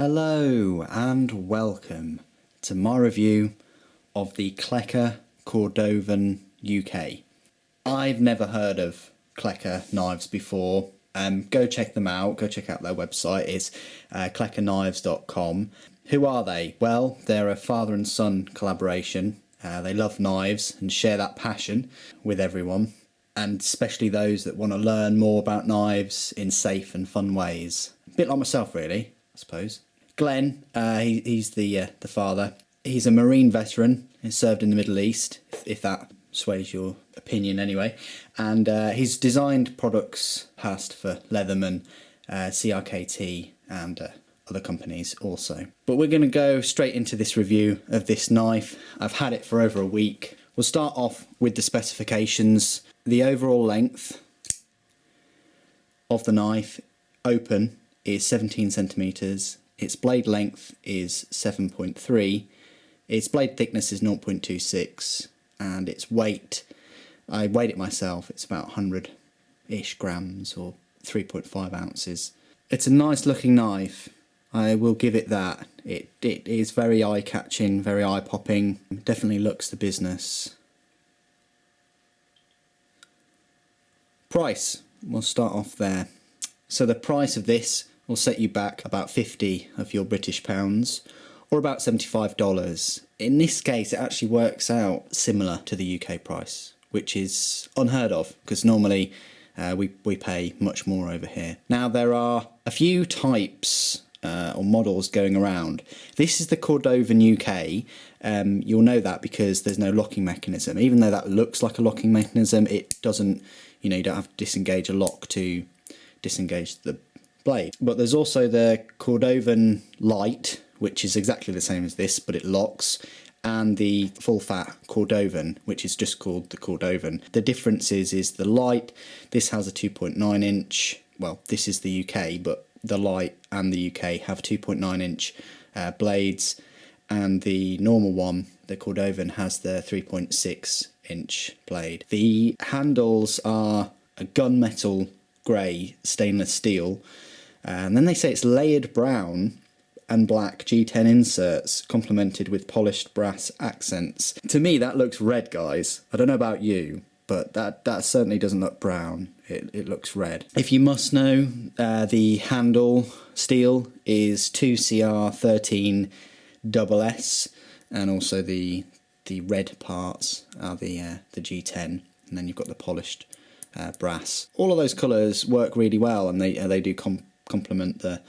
Hello and welcome to my review of the Klecker Cordovan UK. I've never heard of Klecker knives before. Go check them out, go check out their website. It's kleckerknives.com. Who are they? Well, they're a father and son collaboration. They love knives and share that passion with everyone, and especially those that want to learn more about knives in safe and fun ways. A bit like myself, really, I suppose. Glenn, he's the father. He's a Marine veteran. He's served in the Middle East, if that sways your opinion anyway. And he's designed products past for Leatherman, CRKT and other companies also. But we're going to go straight into this review of this knife. I've had it for over a week. We'll start off with the specifications. The overall length of the knife, open, is 17 centimetres. Its blade length is 7.3. Its blade thickness is 0.26. And its weight, I weighed it myself, it's about 100-ish grams or 3.5 ounces. It's a nice looking knife, I will give it that. It is very eye-catching, very eye-popping. Definitely looks the business. Price, we'll start off there. So the price of this will set you back about 50 of your British pounds, or about $75. In this case, it actually works out similar to the UK price, which is unheard of, because normally we pay much more over here. Now, there are a few types or models going around. This is the Cordovan UK. You'll know that because there's no locking mechanism. Even though that looks like a locking mechanism, it doesn't, you don't have to disengage a lock to disengage the blade. But there's also the Cordovan Light, which is exactly the same as this, but it locks, and the full fat Cordovan, which is just called the Cordovan. The difference is the Light, this has a 2.9 inch, well, this is the UK, but the Light and the UK have 2.9 inch blades, and the normal one, the Cordovan, has the 3.6 inch blade. The handles are a gunmetal grey stainless steel, and then they say it's layered brown and black G10 inserts complemented with polished brass accents. To me that looks red, guys. I don't know about you, but that certainly doesn't look brown. It looks red. If you must know, the handle steel is 2CR13 SS, and also the red parts are the G10, and then you've got the polished brass. All of those colours work really well, and they do complement the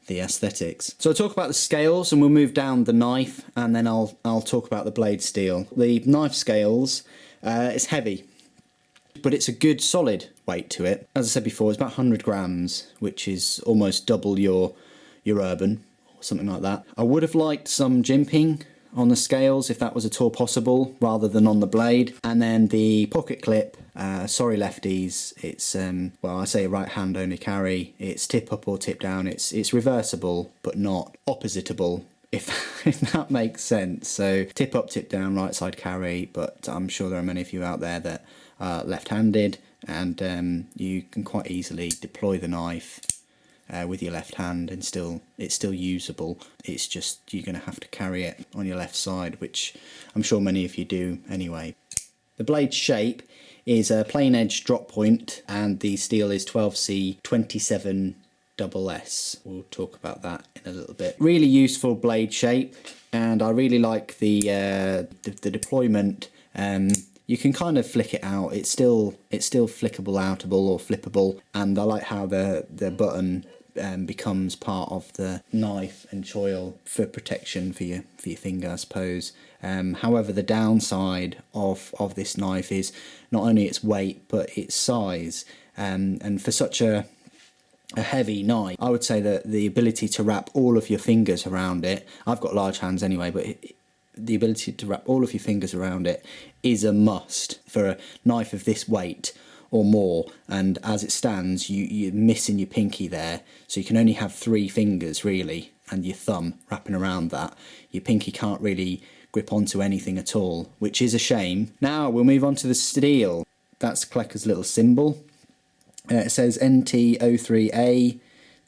aesthetics. So I'll talk about the scales, and we'll move down the knife, and then I'll talk about the blade steel. The knife scales, it's heavy, but it's a good solid weight to it. As I said before, it's about 100 grams, which is almost double your urban, or something like that. I would have liked some jimping on the scales if that was at all possible, rather than on the blade. And then the pocket clip, sorry lefties, it's well, I say right hand only carry. It's tip up or tip down. It's reversible but not oppositeable, if that makes sense. So tip up, tip down, right side carry, but I'm sure there are many of you out there that are left-handed, and you can quite easily deploy the knife with your left hand, and it's still usable. It's just you're going to have to carry it on your left side, which I'm sure many of you do anyway. The blade shape is a plain edge drop point, and the steel is 12C 27 SS. We'll talk about that in a little bit. Really useful blade shape, and I really like the deployment. You can kind of flick it out. It's still flickable outable or flippable, and I like how the button becomes part of the knife and choil for protection for your finger, I suppose. However, the downside of this knife is not only its weight but its size, and for such a heavy knife, I would say that the ability to wrap all of your fingers around it, I've got large hands anyway, but the ability to wrap all of your fingers around it is a must for a knife of this weight or more. And as it stands, you're missing your pinky there, so you can only have 3 fingers really, and your thumb wrapping around that. Your pinky can't really grip onto anything at all, which is a shame. Now we'll move on to the steel. That's Klecker's little symbol. It says NT03A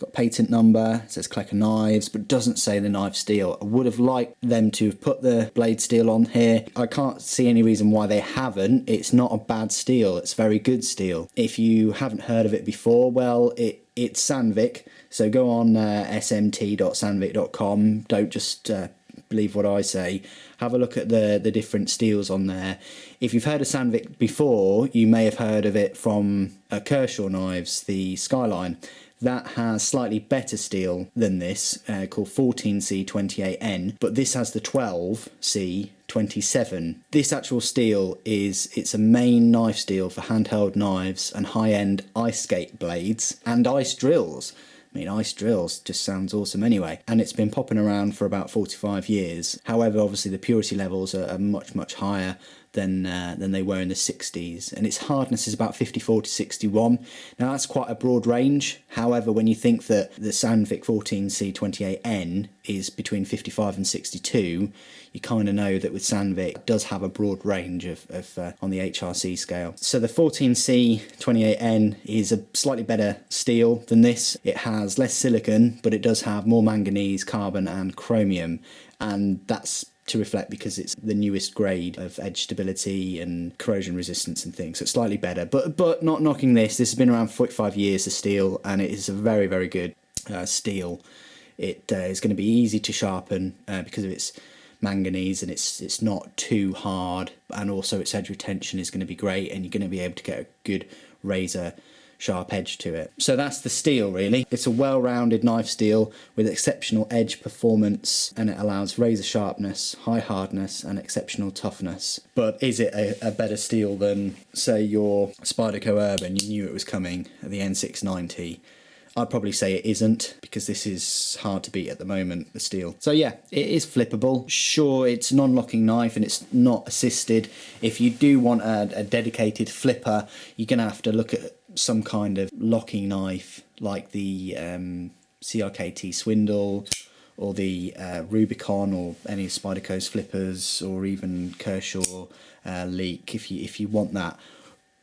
got patent number, it says Klecker Knives, but doesn't say the knife steel. I would have liked them to have put the blade steel on here. I can't see any reason why they haven't. It's not a bad steel, it's very good steel. If you haven't heard of it before, well, it's Sandvik, so go on smt.sandvik.com. Don't just believe what I say. Have a look at the different steels on there. If you've heard of Sandvik before, you may have heard of it from Kershaw Knives, the Skyline. That has slightly better steel than this, called 14C28N, but this has the 12C27. This actual steel it's a main knife steel for handheld knives and high-end ice skate blades and ice drills. I mean, ice drills just sounds awesome anyway. And it's been popping around for about 45 years. However, obviously the purity levels are much, much higher than they were in the 60s. And its hardness is about 54 to 61. Now, that's quite a broad range. However, when you think that the Sandvik 14C28N is between 55 and 62, you kind of know that with Sandvik it does have a broad range of on the HRC scale. So the 14C28N is a slightly better steel than this. It has less silicon, but it does have more manganese, carbon and chromium, and that's to reflect because it's the newest grade of edge stability and corrosion resistance and things, so it's slightly better, but not knocking this. This has been around for 45 years, the steel, and it is a very, very good steel. It is going to be easy to sharpen because of its manganese, and it's not too hard, and also its edge retention is going to be great, and you're going to be able to get a good razor sharp edge to it. So that's the steel really. It's a well-rounded knife steel with exceptional edge performance, and it allows razor sharpness, high hardness and exceptional toughness. But is it a better steel than, say, your Spyderco Urban? You knew it was coming at the N690. I'd probably say it isn't, because this is hard to beat at the moment, the steel. So yeah, it is flippable. Sure, it's a non-locking knife and it's not assisted. If you do want a dedicated flipper, you're going to have to look at some kind of locking knife, like the CRKT Swindle or the Rubicon, or any of Spyderco's flippers, or even Kershaw Leak, if you want that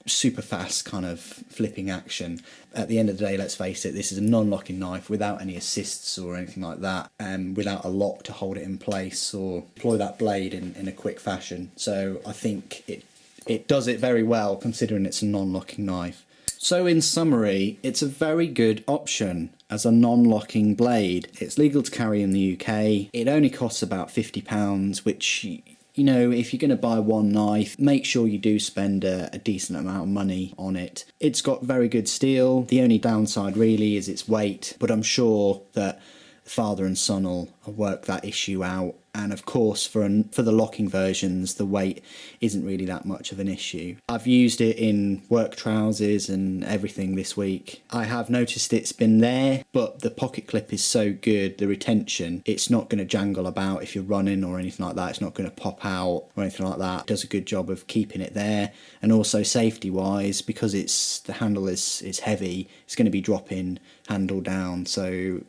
super fast kind of flipping action. At the end of the day, let's face it, this is a non-locking knife without any assists or anything like that, and without a lock to hold it in place or deploy that blade in a quick fashion. So I think it does it very well, considering it's a non-locking knife. So in summary, it's a very good option as a non-locking blade. It's legal to carry in the UK. It only costs about £50, which, you know, if you're going to buy one knife, make sure you do spend a decent amount of money on it. It's got very good steel. The only downside really is its weight, but I'm sure that father and son will work that issue out. And of course, for the locking versions, the weight isn't really that much of an issue. I've used it in work trousers and everything this week. I have noticed it's been there, but the pocket clip is so good, the retention, it's not going to jangle about if you're running or anything like that. It's not going to pop out or anything like that. It does a good job of keeping it there. And also safety wise, because the handle is heavy, it's going to be dropping handle down. So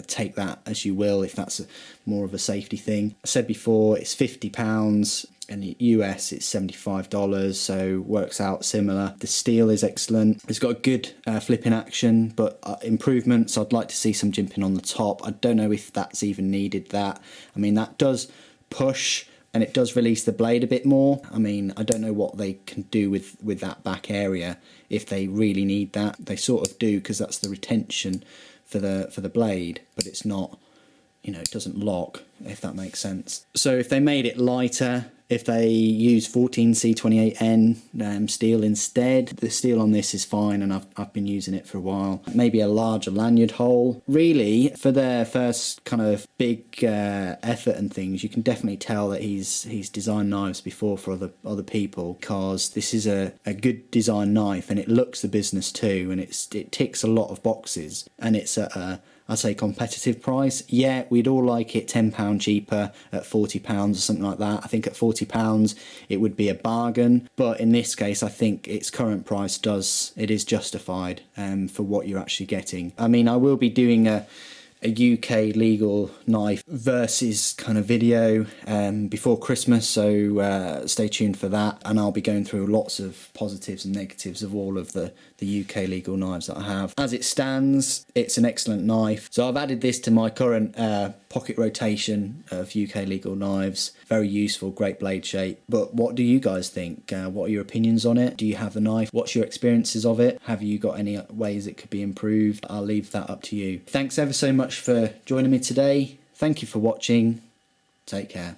take that as you will, if that's more of a safety thing. I said before, it's £50. In the US it's $75, so works out similar. The steel is excellent. It's got a good flipping action, but improvements. I'd like to see some jimping on the top. I don't know if that's even needed. That, I mean, that does push and it does release the blade a bit more. I mean, I don't know what they can do with that back area, if they really need that. They sort of do, because that's the retention for the blade, but it's not, you know, it doesn't lock, if that makes sense. So if they made it lighter, if they use 14C28N steel instead, the steel on this is fine, and I've been using it for a while. Maybe a larger lanyard hole. Really, for their first kind of big effort and things, you can definitely tell that he's designed knives before for other people, because this is a good design knife, and it looks the business too, and it ticks a lot of boxes, and it's at I'd say competitive price. Yeah, we'd all like it £10 cheaper at £40 or something like that. I think at £40 it would be a bargain, but in this case I think its current price is justified for what you're actually getting. I mean, I will be doing a a UK legal knife versus kind of video before Christmas, so stay tuned for that, and I'll be going through lots of positives and negatives of all of the UK legal knives that I have. As it stands, it's an excellent knife, so I've added this to my current pocket rotation of UK legal knives. Very useful, great blade shape. But what do you guys think? What are your opinions on it? Do you have the knife? What's your experiences of it? Have you got any ways it could be improved? I'll leave that up to you. Thanks ever so much for joining me today. Thank you for watching. Take care.